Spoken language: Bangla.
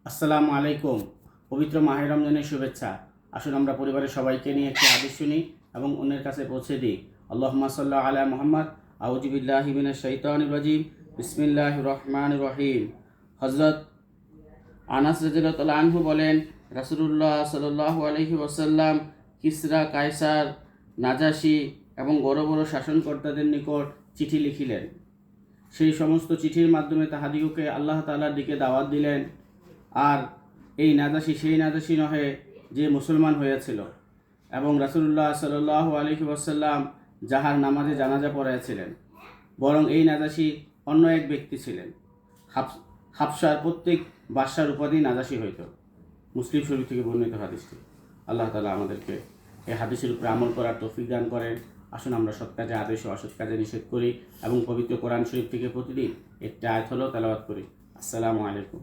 আসসালামু আলাইকুম। পবিত্র মাহে রমজানের শুভেচ্ছা। আসুন আমরা পরিবারের সবাইকে নিয়ে একটি হাদিস শুনি এবং অন্যের কাছে পৌঁছে দিই। আল্লাহুম্মা সাল্লি আলা মুহাম্মদ। আউযু বিল্লাহি মিনাশ শাইতানির রাজিম। বিসমিল্লাহির রহমানির রহিম। হযরত আনাস রাদিয়াল্লাহু আনহু বলেন, রাসূলুল্লাহ সাল্লাল্লাহু আলাইহি ওয়াসাল্লাম কিসরা, কায়সার, নাজাশী এবং বড় বড় শাসনকর্তাদের নিকট চিঠি লিখিলেন। সেই সমস্ত চিঠির মাধ্যমে তাহাদিগকে আল্লাহ তাআলার দিকে দাওয়াত দিলেন। আর এই নাজাশী সেই নাজাশী নহে যে মুসলমান হয়েছিল, এবং রাসূলুল্লাহ সাল্লাল্লাহু আলাইহি ওয়াসাল্লাম যাহার নামাজে জানাজা পড়াইয়াছিলেন, বরং এই নাজাশী অন্য এক ব্যক্তি ছিলেন। হাবশার প্রত্যেক বাদশার উপাধি নাজাশী হইত। মুসলিম শরীফ থেকে বর্ণিত হাদিসটি। আল্লাহ তাআলা আমাদেরকে এই হাদিসের উপরে আমল করার তৌফিক দান করেন। আসুন আমরা সৎ কাজে আদেশ ও অসৎ কাজে নিষেধ করি এবং পবিত্র কোরআন শরীফ থেকে প্রতিদিন একটি আয়াত হলেও তেলাওয়াত করি। আসসালামু আলাইকুম।